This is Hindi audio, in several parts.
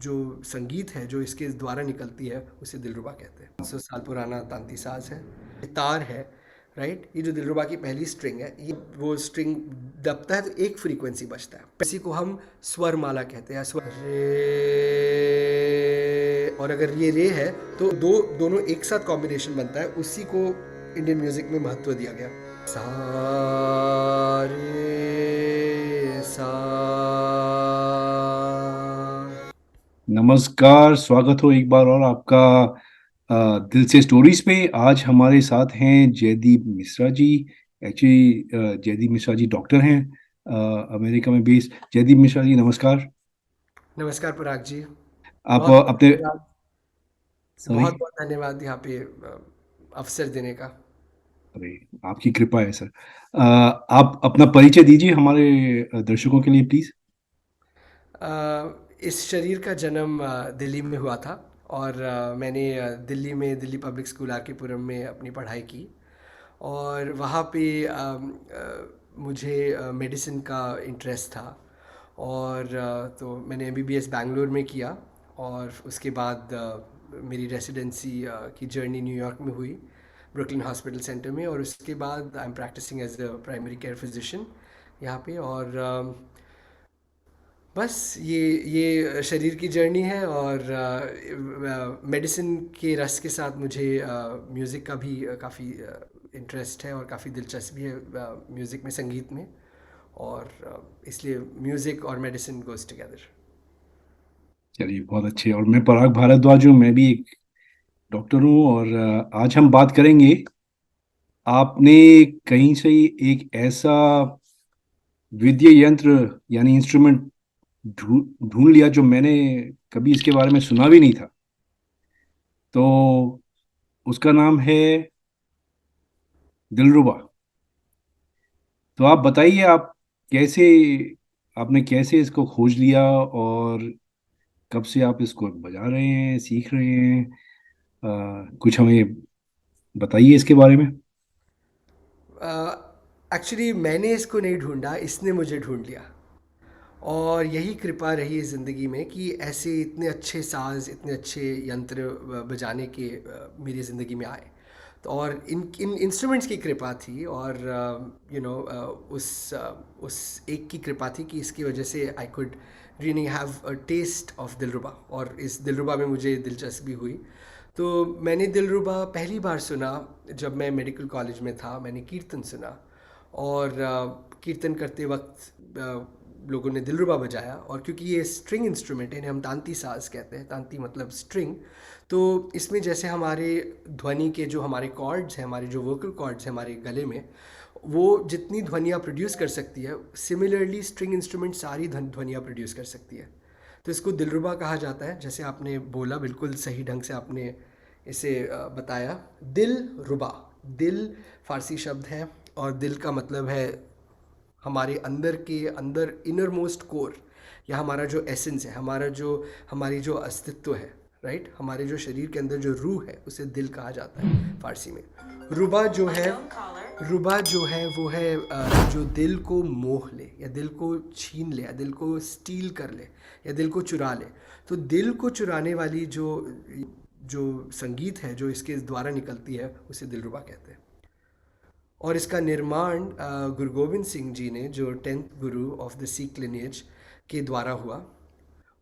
जो संगीत है जो इसके द्वारा निकलती है उसे दिलरुबा कहते हैं। 500 साल पुराना तांती साज है, ये तार है, राइट। ये जो दिलरुबा की पहली स्ट्रिंग है, ये वो स्ट्रिंग दबता है तो एक फ्रीक्वेंसी बचता है, इसी को हम स्वर माला कहते हैं। स्वर रे, और अगर ये रे है तो दोनों एक साथ कॉम्बिनेशन बनता है, उसी को इंडियन म्यूजिक में महत्व दिया गया। सा रे सा। नमस्कार, स्वागत हो एक बार और आपका दिल से स्टोरीज पे। आज हमारे साथ हैं जयदीप मिश्रा जी। एक्चुअली जयदीप मिश्रा जी डॉक्टर हैं, अमेरिका में बेस्ड। जयदीप मिश्रा जी नमस्कार। नमस्कार पराग जी। आप बहुत बहुत अपने धन्यवाद। सॉरी। बहुत बहुत धन्यवाद यहाँ पे अवसर देने का। अरे, आपकी कृपा है सर। आप अपना परिचय दीजिए हमारे दर्शकों के लिए प्लीज। इस शरीर का जन्म दिल्ली में हुआ था, और मैंने दिल्ली में दिल्ली पब्लिक स्कूल आर के पुरम में अपनी पढ़ाई की। और वहाँ पे मुझे मेडिसिन का इंटरेस्ट था, और तो मैंने एमबीबीएस बैंगलोर में किया। और उसके बाद मेरी रेसिडेंसी की जर्नी न्यूयॉर्क में हुई, ब्रुकलिन हॉस्पिटल सेंटर में। और उसके बाद I am practising as a primary care physician यहाँ पे। और बस ये शरीर की जर्नी है। और मेडिसिन के रस के साथ मुझे म्यूज़िक का भी काफ़ी इंटरेस्ट है और काफ़ी दिलचस्पी है म्यूज़िक में, संगीत में। और इसलिए म्यूज़िक और मेडिसिन गोज़ टुगेदर। चलिए, बहुत अच्छे। और मैं पराग भारद्वाज हूँ, मैं भी एक डॉक्टर हूँ। और आज हम बात करेंगे, आपने कहीं से एक ऐसा विद्य यंत्र यानी इंस्ट्रूमेंट ढूंढ ढूंढ लिया जो मैंने कभी इसके बारे में सुना भी नहीं था। तो उसका नाम है दिलरुबा। तो आप बताइए, आप कैसे आपने कैसे इसको खोज लिया, और कब से आप इसको बजा रहे हैं, सीख रहे हैं? कुछ हमें बताइए इसके बारे में। एक्चुअली मैंने इसको नहीं ढूंढा, इसने मुझे ढूंढ लिया। और यही कृपा रही है ज़िंदगी में कि ऐसे इतने अच्छे साज, इतने अच्छे यंत्र बजाने के मेरी ज़िंदगी में आए। तो और इन इन इंस्ट्रूमेंट्स की कृपा थी, और उस एक की कृपा थी कि इसकी वजह से I could really have a taste of Dilruba, और इस दिलरुबा में मुझे दिलचस्पी हुई। तो मैंने दिलरुबा पहली बार सुना जब मैं मेडिकल कॉलेज में था। मैंने कीर्तन सुना, और कीर्तन करते वक्त लोगों ने दिलरुबा बजाया। और क्योंकि ये स्ट्रिंग इंस्ट्रूमेंट है, इन्हें हम तांती साज कहते हैं, तांती मतलब स्ट्रिंग। तो इसमें जैसे हमारे ध्वनि के जो हमारे कॉर्ड्स हैं, हमारे जो वोकल कॉर्ड्स हैं हमारे गले में, वो जितनी ध्वनियाँ प्रोड्यूस कर सकती है, सिमिलरली स्ट्रिंग इंस्ट्रूमेंट सारी ध्वनियाँ प्रोड्यूस कर सकती है। तो इसको दिलरुबा कहा जाता है। जैसे आपने बोला, बिल्कुल सही ढंग से आपने इसे बताया। दिल रुबा, दिल फारसी शब्द है, और दिल का मतलब है हमारे अंदर के अंदर, इनर मोस्ट कोर, या हमारा जो एसेंस है, हमारी जो अस्तित्व है, राइट। हमारे जो शरीर के अंदर जो रूह है, उसे दिल कहा जाता है फारसी में। रुबा जो है, रुबा जो है वो है जो दिल को मोह ले, या दिल को छीन ले, या दिल को स्टील कर ले, या दिल को चुरा ले। तो दिल को चुराने वाली जो जो संगीत है जो इसके द्वारा निकलती है, उसे दिलरुबा कहते हैं। और इसका निर्माण गुरु गोविंद सिंह जी ने, जो 10th Guru of the Sikh lineage के द्वारा हुआ।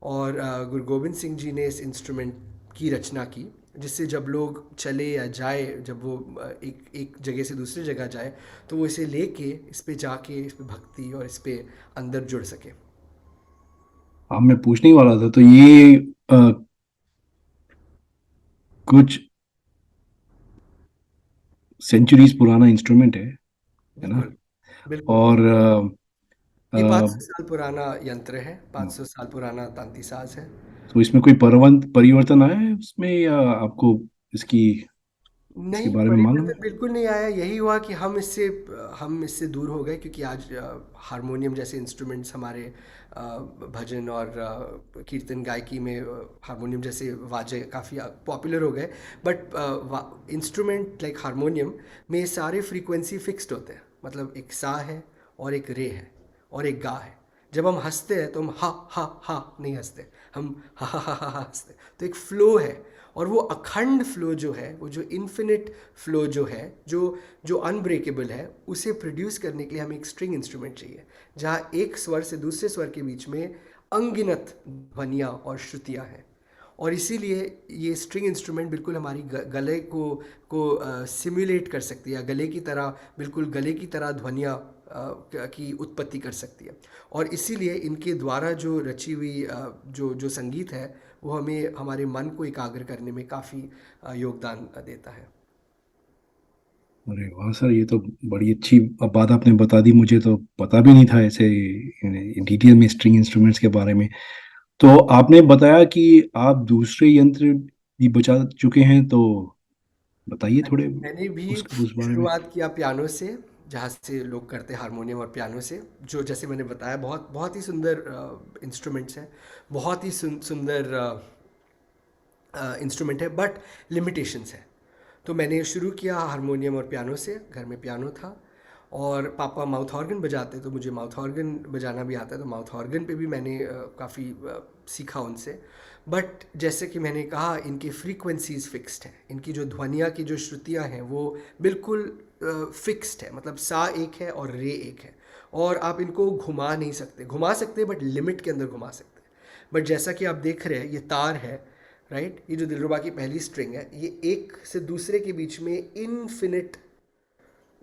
और गुरु गोविंद सिंह जी ने इस इंस्ट्रूमेंट की रचना की, जिससे जब लोग चले या जाए, जब वो एक एक जगह से दूसरी जगह जाए, तो वो इसे लेके इस पे जाके इस पे भक्ति और इस पे अंदर जुड़ सके। हाँ, मैं पूछने ही वाला था। तो ये कुछ सेंचुरीज पुराना इंस्ट्रूमेंट है ना? बिल्कुल, बिल्कुल। और ये अ, 500 साल पुराना यंत्र है, 500 साल पुराना तांती साज है। तो इसमें कोई परिवर्तन आया है उसमें, या आपको इसकी इसके नहीं, बारे में मालूम है? परिवर्तन बिल्कुल नहीं आया। यही हुआ कि हम इससे दूर हो गए, क्योंकि आज हारमोनियम जैसे इंस्ट्रूमेंट्स हमारे भजन और कीर्तन गायकी में हारमोनियम जैसे वाद्य काफ़ी पॉपुलर हो गए। बट इंस्ट्रूमेंट लाइक हारमोनियम में सारे फ्रीक्वेंसी फिक्स्ड होते हैं। मतलब एक सा है, और एक रे है, और एक गा है। जब हम हंसते हैं तो हम हा हा हा नहीं हंसते, हम हा हंसते। तो एक फ्लो है, और वो अखंड फ्लो जो है, वो जो इन्फिनिट फ्लो जो है, जो जो अनब्रेकेबल है, उसे प्रोड्यूस करने के लिए हमें एक स्ट्रिंग इंस्ट्रूमेंट चाहिए, जहाँ एक स्वर से दूसरे स्वर के बीच में अनगिनत ध्वनियाँ और श्रुतियाँ हैं। और इसीलिए ये स्ट्रिंग इंस्ट्रूमेंट बिल्कुल हमारी गले को सिमुलेट कर सकती है, गले की तरह, बिल्कुल गले की तरह ध्वनियाँ की उत्पत्ति कर सकती है। और इसीलिए इनके द्वारा जो रची हुई जो जो संगीत है, वो हमें हमारे मन को एकाग्र करने में काफ़ी योगदान देता है। अरे वाह सर, ये तो बड़ी अच्छी बात आपने बता दी, मुझे तो पता भी नहीं था ऐसे डिटेल में स्ट्रिंग इंस्ट्रूमेंट्स के बारे में। तो आपने बताया कि आप दूसरे यंत्र भी बजा चुके हैं, तो बताइए थोड़े मैंने भी उस बारे में। शुरुआत किया पियानो से, जहाँ से लोग करते हैं हारमोनियम और पियानो से, जो जैसे मैंने बताया बहुत बहुत ही सुंदर इंस्ट्रूमेंट्स हैं, बहुत ही सुंदर इंस्ट्रूमेंट है, बट लिमिटेशंस है। तो मैंने शुरू किया हारमोनियम और पियानो से, घर में पियानो था, और पापा माउथ ऑर्गन बजाते, तो मुझे माउथ ऑर्गन बजाना भी आता है, तो माउथ ऑर्गन पे भी मैंने काफ़ी सीखा उनसे। बट जैसे कि मैंने कहा, इनकी फ्रीक्वेंसीज फिक्स्ड हैं, इनकी जो ध्वनिया की जो श्रुतियाँ हैं वो बिल्कुल फिक्स्ड है, मतलब सा एक है और रे एक है, और आप इनको घुमा नहीं सकते, घुमा सकते बट लिमिट के अंदर घुमा सकते। बट जैसा कि आप देख रहे हैं, ये तार है, राइट, ये जो दिलरुबा की पहली स्ट्रिंग है, ये एक से दूसरे के बीच में इनफिनिट,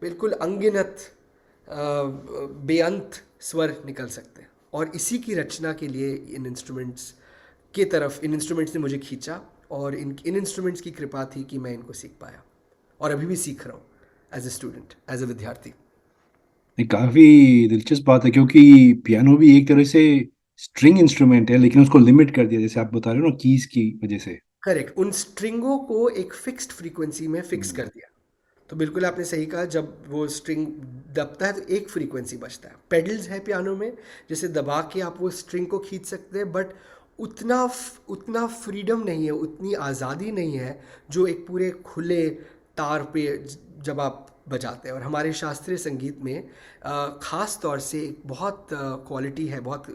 बिल्कुल अनगिनत बेअंत स्वर निकल सकते हैं। और इसी की रचना के लिए इन इंस्ट्रूमेंट्स की तरफ, इन इंस्ट्रूमेंट्स ने मुझे खींचा, और इन इंस्ट्रूमेंट्स की कृपा थी कि मैं इनको सीख पाया, और अभी भी सीख रहा हूँ, as a student, as a विद्यार्थी। ये काफी दिलचस्प बात है, क्योंकि पियानो भी एक तरह से स्ट्रिंग इंस्ट्रूमेंट है, लेकिन उसको लिमिट कर दिया जैसे आप बता रहे हो ना, कीज की वजह से। करेक्ट, उन स्ट्रिंगों को एक फिक्स्ड फ्रीक्वेंसी में फिक्स कर हम्म। दिया। तो बिल्कुल आपने सही कहा, जब वो स्ट्रिंग दबता है तो एक फ्रीक्वेंसी बचता है। पेडल्स है पियानो में, जैसे दबा के आप वो स्ट्रिंग को खींच सकते हैं, बट उतना उतना फ्रीडम नहीं है, उतनी आज़ादी नहीं है जो एक पूरे खुले तार पे जब आप बजाते हैं। और हमारे शास्त्रीय संगीत में ख़ास तौर से एक बहुत क्वालिटी है, बहुत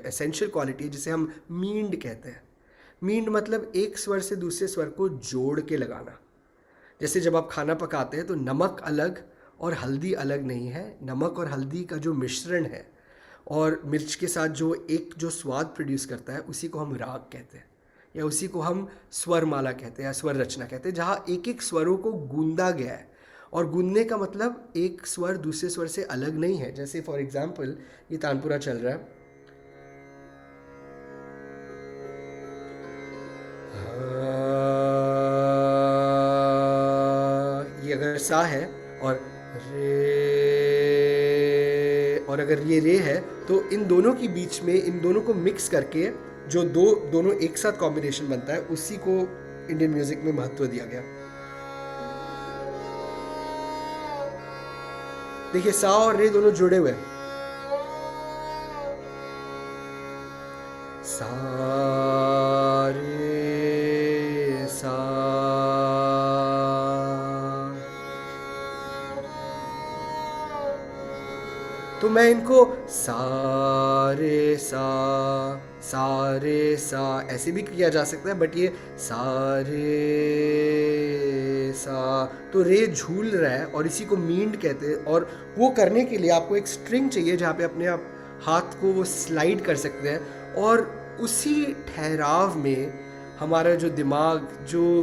एसेंशियल क्वालिटी है, जिसे हम मींड कहते हैं। मींड मतलब एक स्वर से दूसरे स्वर को जोड़ के लगाना। जैसे जब आप खाना पकाते हैं तो नमक अलग और हल्दी अलग नहीं है, नमक और हल्दी का जो मिश्रण है और मिर्च के साथ जो एक जो स्वाद प्रोड्यूस करता है, उसी को हम राग कहते हैं, या उसी को हम स्वर माला कहते हैं, या स्वर रचना कहते हैं, जहाँ एक एक स्वरों को गूंदा गया है। और गूंदने का मतलब एक स्वर दूसरे स्वर से अलग नहीं है। जैसे फॉर एग्जाम्पल, ये तानपुरा चल रहा है, ये अगर सा है, और रे, और अगर ये रे है, तो इन दोनों के बीच में, इन दोनों को मिक्स करके जो दोनों एक साथ कॉम्बिनेशन बनता है, उसी को इंडियन म्यूजिक में महत्व दिया गया। देखिए, सा और रे दोनों जुड़े हुए हैं। सा रे सा, तो मैं इनको सा रे सा ऐसे भी किया जा सकता है, बट ये सा रे सा, तो रे झूल रहा है, और इसी को मींड कहते हैं। और वो करने के लिए आपको एक स्ट्रिंग चाहिए, जहाँ पे अपने आप हाथ को वो स्लाइड कर सकते हैं, और उसी ठहराव में हमारा जो दिमाग, जो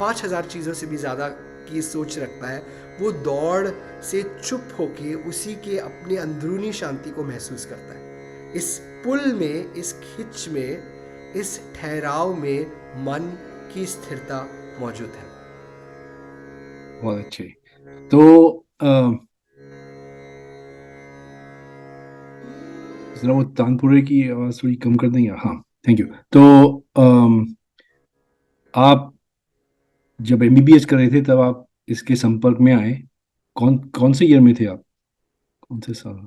5,000 चीज़ों से भी ज़्यादा की सोच रखता है, वो दौड़ से चुप होके उसी के अपने अंदरूनी शांति को महसूस करता है। इस पुल में, इस खिंच में, इस ठहराव में मन की स्थिरता मौजूद है। बहुत अच्छे। तो जरा वो तानपुरे की आवाज़ थोड़ी कम कर देंगे? हाँ, थैंक यू। तो आप जब एमबीबीएस कर रहे थे तब आप इसके संपर्क में आए, कौन कौन से ईयर में थे आप, कौन से साल?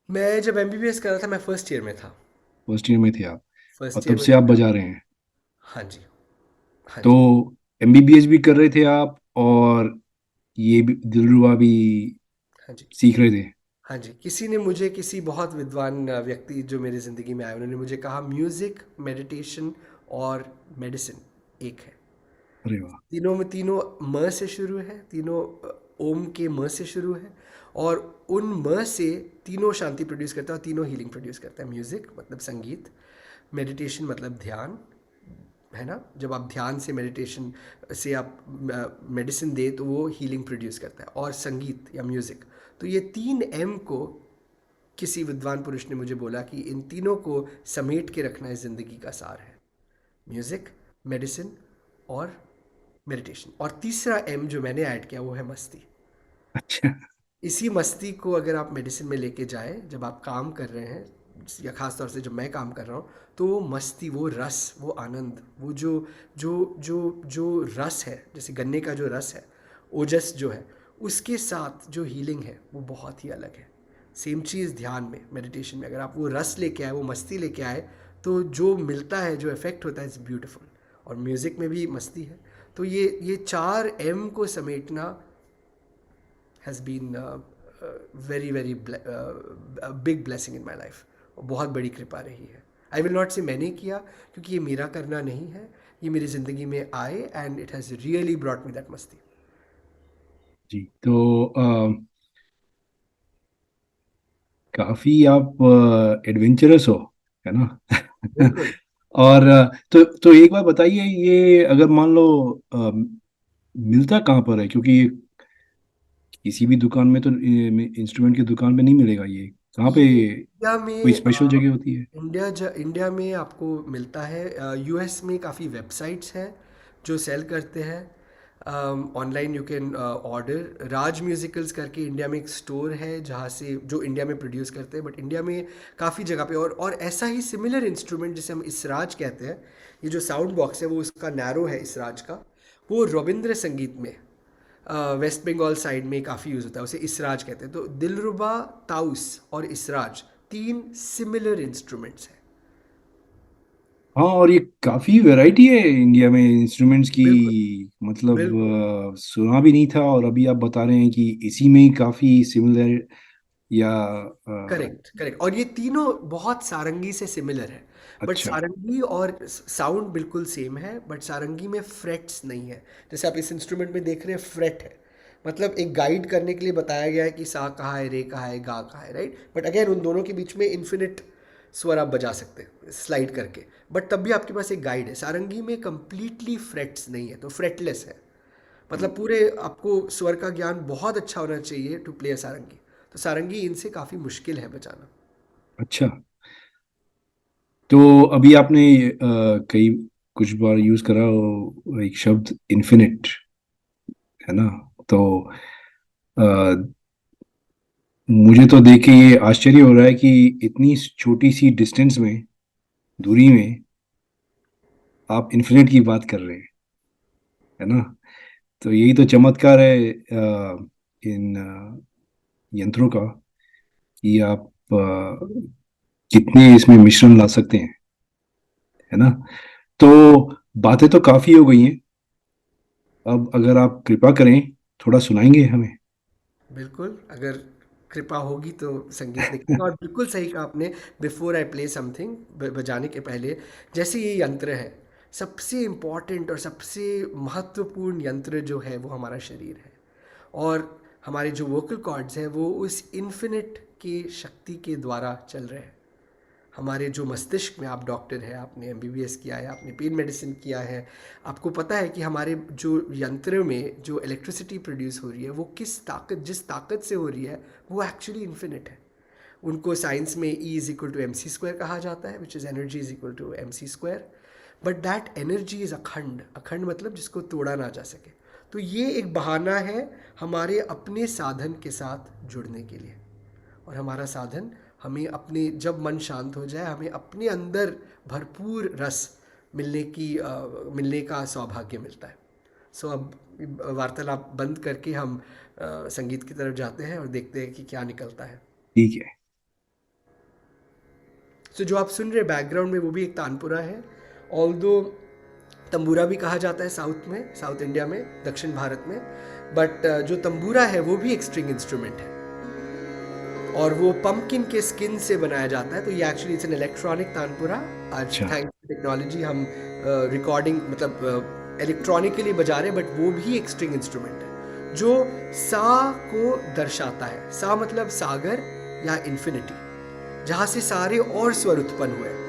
मैं जब एमबीबीएस कर रहा था, मैं फर्स्ट ईयर में था। फर्स्ट ईयर में थे आप, और फर्स्ट ईयर तब में से आप था। बजा रहे हैं? हाँ जी, हाँ तो जी, एमबीबीएस भी कर रहे थे आप, और ये भी दिलरुबा भी हाँ जी। सीख रहे थे? हाँ जी, किसी ने मुझे, किसी बहुत विद्वान व्यक्ति जो मेरी ज़िंदगी में आए, उन्होंने मुझे कहा म्यूज़िक, मेडिटेशन और मेडिसिन एक है। अरे वाह। तीनों में, तीनों म से शुरू है, तीनों ओम के म से शुरू है, और उन म से तीनों शांति प्रोड्यूस करता है और तीनों हीलिंग प्रोड्यूस करता है। म्यूज़िक मतलब संगीत, मेडिटेशन मतलब ध्यान, है ना, जब आप ध्यान से, मेडिटेशन से आप मेडिसिन दे तो वो हीलिंग प्रोड्यूस करता है, और संगीत या म्यूज़िक। तो ये तीन एम को किसी विद्वान पुरुष ने मुझे बोला कि इन तीनों को समेट के रखना इस ज़िंदगी का सार है। म्यूज़िक, मेडिसिन और मेडिटेशन। और तीसरा एम जो मैंने ऐड किया वो है मस्ती। अच्छा। इसी मस्ती को अगर आप मेडिसिन में लेके जाए, जब आप काम कर रहे हैं, या ख़ास तौर से जब मैं काम कर रहा हूँ, तो वो मस्ती, वो रस, वो आनंद, वो जो जो जो जो रस है, जैसे गन्ने का जो रस है, ओजस जो है, उसके साथ जो हीलिंग है वो बहुत ही अलग है। सेम चीज़ ध्यान में, मेडिटेशन में, अगर आप वो रस लेके आए, वो मस्ती लेके आए, तो जो मिलता है, जो इफ़ेक्ट होता है, इज़ ब्यूटीफुल। और म्यूज़िक में भी मस्ती है। तो ये चार एम को समेटना has been very very a big blessing in my life। बहुत बड़ी कृपा रही है। आई विल नॉट से मैंने किया, क्योंकि ये मेरा करना नहीं है, ये मेरी ज़िंदगी में आए and it has really brought me that मस्ती। जी, तो काफी आप एडवेंचरस हो, है ना? बिल्कुल। और तो एक बात बताइए, ये अगर मान लो मिलता कहाँ पर है? क्योंकि ये किसी भी दुकान में तो, इंस्ट्रूमेंट की दुकान पे नहीं मिलेगा। ये कहाँ पे, ये इंडिया कोई में स्पेशल जगह होती है? इंडिया में आपको मिलता है। यूएस में काफ़ी वेबसाइट्स हैं जो सेल करते हैं। Online you can order. Raj musicals करके इंडिया में एक स्टोर है जहाँ से, जो इंडिया में प्रोड्यूस करते हैं, बट इंडिया में काफ़ी जगह पे। और ऐसा ही सिमिलर इंस्ट्रूमेंट जिसे हम इसराज कहते हैं, ये जो साउंड बॉक्स है वो उसका नैरो है इसराज का, वो रविंद्र संगीत में वेस्ट बंगाल साइड में काफ़ी यूज़ होता है, उसे इसराज कहते हैं। तो दिलरुबा, ताउस और इसराज तीन सिमिलर इंस्ट्रूमेंट्स हैं। हाँ, और ये काफी वैरायटी है इंडिया में इंस्ट्रूमेंट्स की। बिल्कुल। मतलब बिल्कुल। सुना भी नहीं था, और अभी आप बता रहे हैं कि इसी में ही काफी सिमिलर, या करेक्ट करेक्ट। और ये तीनों बहुत सारंगी से सिमिलर है, बट अच्छा। सारंगी और साउंड बिल्कुल सेम है, बट सारंगी में फ्रेट्स नहीं है। जैसे आप इस इंस्ट्रूमेंट में देख रहे हैं, फ्रेट है, मतलब एक गाइड करने के लिए बताया गया है कि सा कहाँ है, रे कहाँ है, गा कहाँ है, राइट। बट अगेन उन दोनों के बीच में इन्फिनिट स्वर आप बजा सकते हैं स्लाइड करके, बट तब भी आपके पास एक गाइड है। सारंगी में कंप्लीटली फ्रेट्स नहीं है, तो फ्रेटलेस है। मतलब पूरे आपको स्वर का ज्ञान बहुत अच्छा होना चाहिए टू प्ले सारंगी। तो सारंगी इनसे काफ़ी मुश्किल है बजाना। अच्छा, तो अभी आपने कई कुछ बार यूज करा एक शब्द इन्फिनिट, है ना? तो अ, मुझे तो देख के ये आश्चर्य हो रहा है कि इतनी छोटी सी डिस्टेंस में, दूरी में, आप इन्फिनिट की बात कर रहे हैं, है ना? तो यही तो चमत्कार है इन यंत्रों का, कि आप कितने इसमें मिश्रण ला सकते हैं, है ना? तो बातें तो काफी हो गई हैं। अब अगर आप कृपा करें, थोड़ा सुनाएंगे हमें? बिल्कुल, अगर कृपा होगी तो संगीत निकलेगा। और बिल्कुल सही कहा आपने। बिफोर आई प्ले समथिंग, बजाने के पहले, जैसे ये यंत्र है, सबसे इम्पॉर्टेंट और सबसे महत्वपूर्ण यंत्र जो है वो हमारा शरीर है। और हमारे जो वोकल कॉर्ड्स हैं वो उस इन्फिनिट की शक्ति के द्वारा चल रहे हैं। हमारे जो मस्तिष्क में, आप डॉक्टर हैं, आपने एमबीबीएस किया है, आपने पेन मेडिसिन किया है, आपको पता है कि हमारे जो यंत्र में जो इलेक्ट्रिसिटी प्रोड्यूस हो रही है वो किस ताकत, जिस ताकत से हो रही है, वो एक्चुअली इन्फिनिट है। उनको साइंस में E is equal to M C square कहा जाता है, which is energy is equal to M C square. But that energy is अखंड। अखंड मतलब जिसको तोड़ा ना जा सके। तो ये एक बहाना है हमारे अपने साधन के साथ जुड़ने के लिए। और हमारा साधन, हमें अपने, जब मन शांत हो जाए, हमें अपने अंदर भरपूर रस मिलने का सौभाग्य मिलता है। सो अब वार्तालाप बंद करके हम संगीत की तरफ जाते हैं और देखते हैं कि क्या निकलता है। ठीक है। सो जो आप सुन रहे बैकग्राउंड में वो भी एक तानपुरा है। ऑल्दो तंबूरा भी कहा जाता है साउथ में, साउथ इंडिया में, दक्षिण भारत में, बट जो तंबूरा है वो भी एक स्ट्रिंग इंस्ट्रूमेंट है। और वो पंपकिन के स्किन से बनाया जाता है। तो ये actually it's an electronic tanpura. आज अच्छा। थैंक्स टू टेक्नोलॉजी हम रिकॉर्डिंग मतलब इलेक्ट्रॉनिकली बजा रहे हैं, बट वो भी एक स्ट्रिंग इंस्ट्रूमेंट है जो सा को दर्शाता है। सा मतलब सागर या इन्फिनिटी, जहाँ से सारे और स्वर उत्पन्न हुए।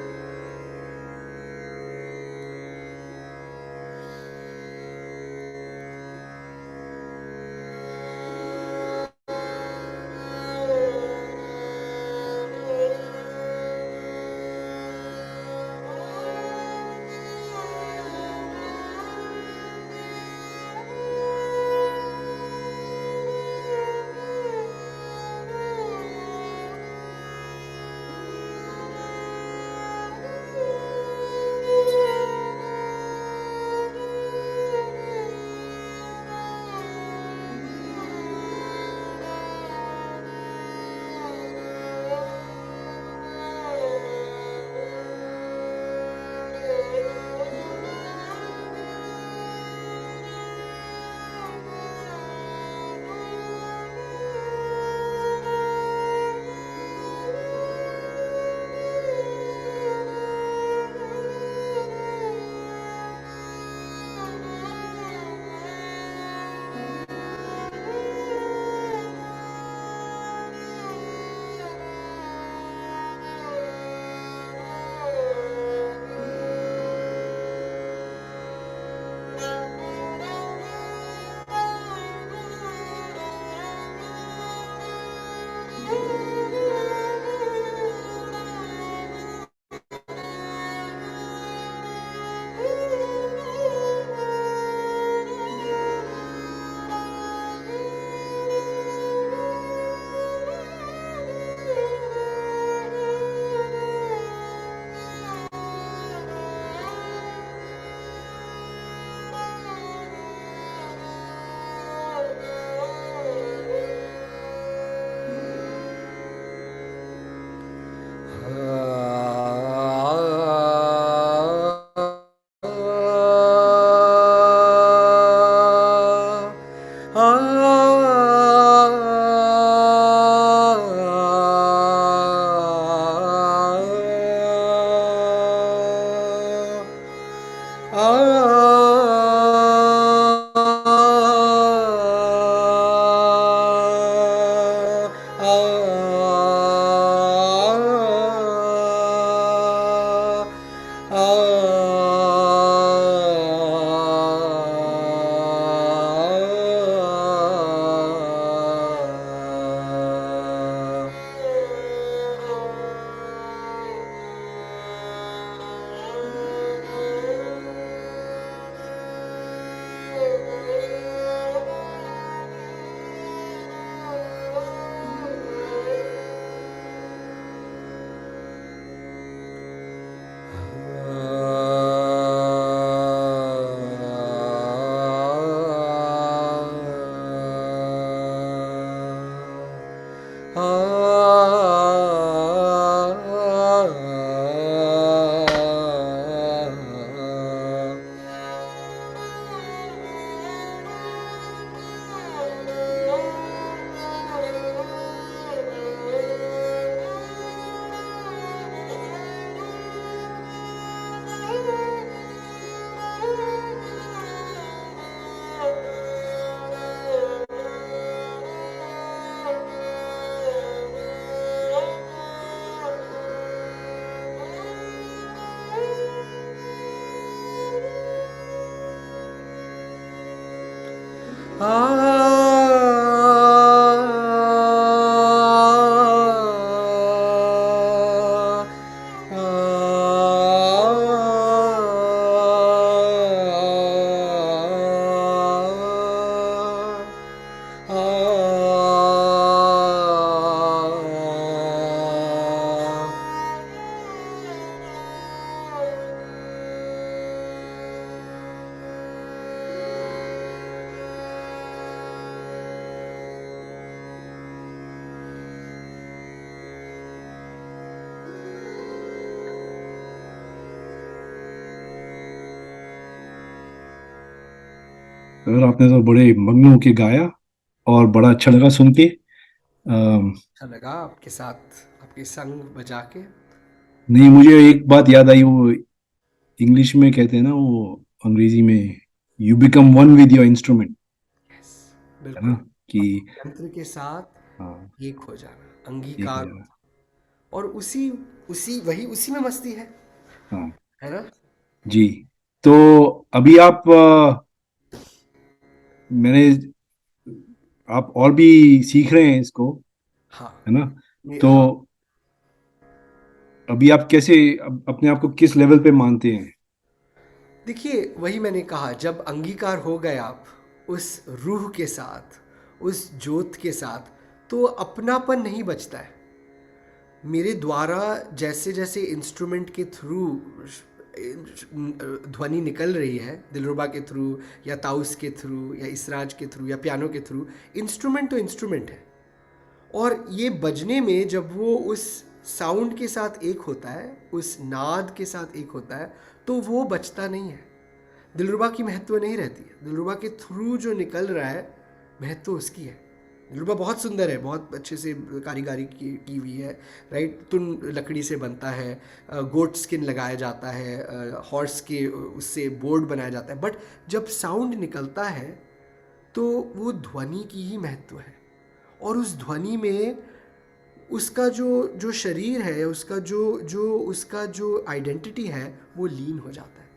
सर आपने तो बड़े मग्न होके गाया और बड़ा अच्छा लगा सुन के। अम, अच्छा लगा आपके साथ आपके संग बजा के। नहीं, मुझे एक बात याद आई, वो इंग्लिश में कहते हैं ना, वो अंग्रेजी में, you become one with your instrument, yes, है ना, बिल्कुल। कि यंत्र के हाँ, साथ एक हो जाना, एक हो अंगीकार जाना। होना, और उसी उसी वही उसी में मस्ती हाँ है ना? जी। तो अभी आप मैंने आप और भी सीख रहे हैं इसको, हाँ, है ना? ये तो हाँ। अभी आप कैसे अपने आप को किस लेवल पे मानते हैं? देखिए, वही मैंने कहा, जब अंगीकार हो गए आप उस रूह के साथ, उस ज्योत के साथ, तो अपनापन नहीं बचता है। मेरे द्वारा जैसे जैसे इंस्ट्रूमेंट के थ्रू ध्वनि निकल रही है, दिलरुबा के थ्रू या ताउस के थ्रू या इसराज के थ्रू या पियानो के थ्रू, इंस्ट्रूमेंट तो इंस्ट्रूमेंट है। और ये बजने में जब वो उस साउंड के साथ एक होता है, उस नाद के साथ एक होता है, तो वो बचता नहीं है। दिलरुबा की महत्व नहीं रहती है, दिलरुबा के थ्रू जो निकल रहा है महत्व उसकी है। दिलरुबा बहुत सुंदर है, बहुत अच्छे से कारीगरी की हुई है, राइट? तुन लकड़ी से बनता है, गोट स्किन लगाया जाता है, हॉर्स के उससे बोर्ड बनाया जाता है, बट जब साउंड निकलता है तो वो ध्वनि की ही महत्व है। और उस ध्वनि में उसका जो जो शरीर है, उसका जो जो उसका जो आइडेंटिटी है, वो लीन हो जाता है।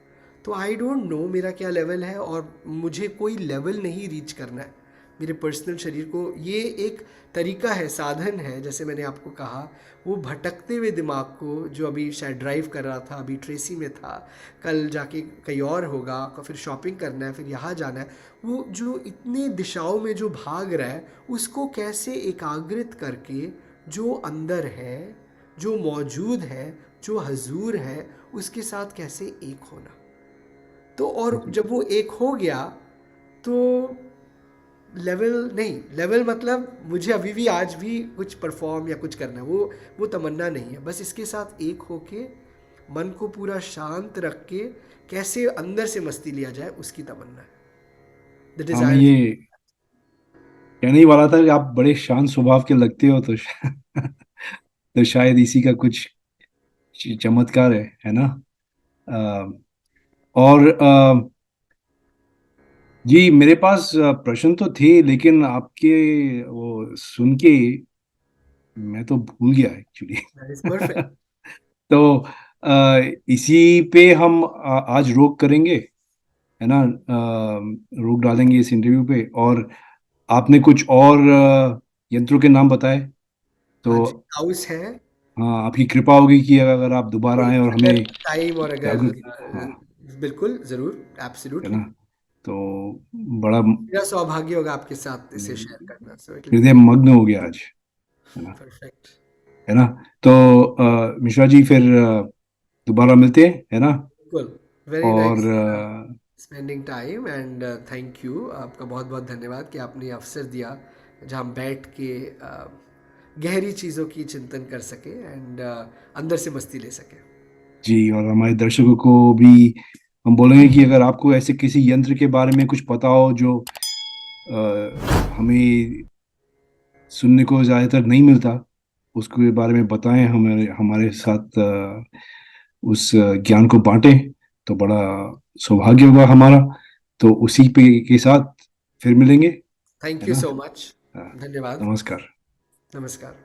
तो आई डोंट नो मेरा क्या लेवल है, और मुझे कोई लेवल नहीं रीच करना है मेरे पर्सनल शरीर को। ये एक तरीका है, साधन है, जैसे मैंने आपको कहा, वो भटकते हुए दिमाग को, जो अभी शायद ड्राइव कर रहा था, अभी ट्रेसी में था, कल जाके कहीं और होगा, फिर शॉपिंग करना है, फिर यहाँ जाना है, वो जो इतने दिशाओं में जो भाग रहा है, उसको कैसे एकाग्रित करके जो अंदर है, जो मौजूद है, जो हजूर है, उसके साथ कैसे एक होना। तो और जी। जब वो एक हो गया, तो लेवल नहीं, लेवल मतलब मुझे अभी भी आज भी कुछ परफॉर्म या कुछ करना है, वो तमन्ना नहीं है। बस इसके साथ एक होके मन को पूरा शांत रख के कैसे अंदर से मस्ती लिया जाए, उसकी तमन्ना है। द हाँ, मैं डिजायर। ये कहने ही वाला था कि आप बड़े शांत स्वभाव के लगते हो, तो तो शायद इसी का कुछ चमत्कार है ना? और जी, मेरे पास प्रश्न तो थे, लेकिन आपके वो सुन के मैं तो भूल गया एक्चुअली। That is perfect. तो इसी पे हम आज रोक करेंगे, है ना? रोक डालेंगे इस इंटरव्यू पे। और आपने कुछ और यंत्रों के नाम बताए, हाँ तो जी, हाउस है। हाँ, आपकी कृपा होगी कि अगर आप दोबारा आए और अगर हमें टाइम और अगर जागरूक, हाँ, बिल्कुल ज़रूर, है ना? एब्सोल्युटली। तो बड़ा मेरा सौभाग्य होगा आपके साथ इसे शेयर करना, सो इट विल बी हृदय मग्न हो गया आज, है ना? परफेक्ट। है ना? तो मिश्रा जी, फिर दोबारा मिलते हैं, है ना? बिल्कुल। वेरी और nice spending time, and thank you, आपका बहुत बहुत धन्यवाद कि आपने ये अवसर दिया जहाँ हम बैठ के गहरी चीज़ों की चिंतन कर सके, एंड अंदर से मस्ती ले सके। जी, और हमारे दर्शकों को भी हम बोलेंगे कि अगर आपको ऐसे किसी यंत्र के बारे में कुछ पता हो जो हमें सुनने को ज़्यादातर नहीं मिलता, उसके बारे में बताएं, हमारे हमारे साथ उस ज्ञान को बांटें, तो बड़ा सौभाग्य होगा हमारा। तो उसी पे के साथ फिर मिलेंगे, थैंक है यू ना? So much. हाँ, धन्यवाद। नमस्कार। नमस्कार।